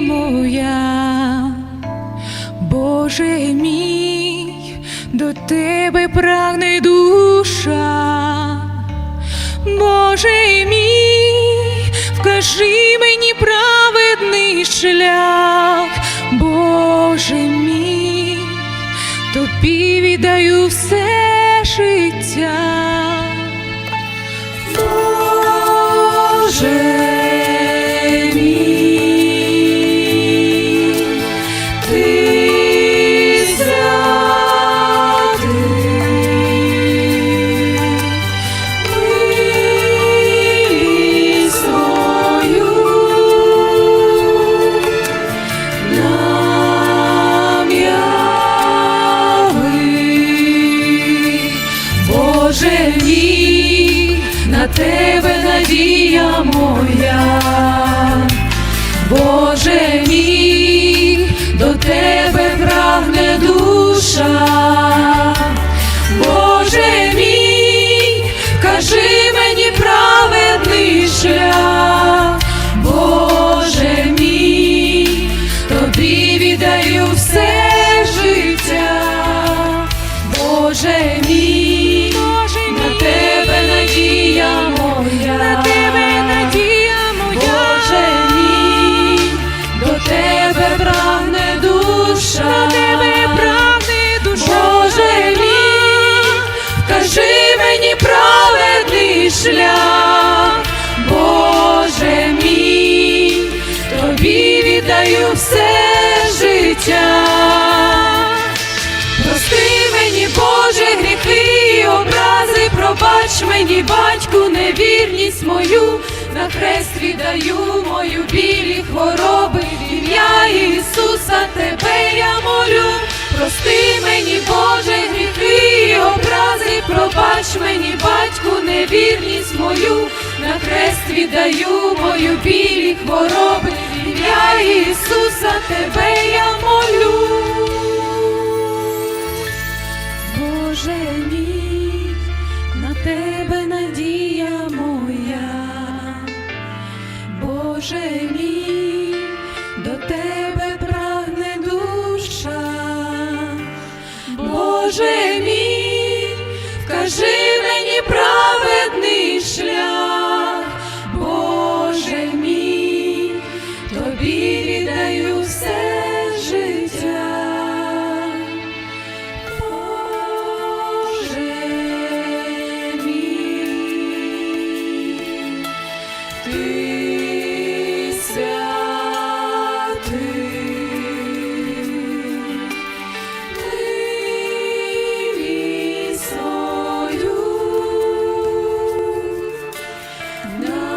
надія моя, Боже мій, до Тебе прагне душа. Боже мій, вкажи мені праведний шлях. Боже мій, Тобі віддаю все життя. Боже Боже мій, на Тебе надія моя, Боже мій, до Тебе прагне душа. Боже мій, кажи мені праведний шлях. Боже мій, Тобі віддаю все життя. Боже мій, шлях. Боже мій, Тобі віддаю все життя. Прости мені, Боже, гріхи і образи, пробач мені, батьку, невірність мою, на хрест віддаю мою біль і хвороби, в ім'я Ісуса Тебе я молю. Прости мені, Боже, гріхи і образи, пробач мені, батьку, невірність мою, на хрест віддаю мою біль і хвороби, в ім'я Ісуса Тебе я молю. Боже мій, на Тебе надія моя, Боже мій, до Тебе прагне душа. Боже мій, вкажи мені праведний шлях. Боже мій, Тобі віддаю все життя. Боже мій, Ти святий. No.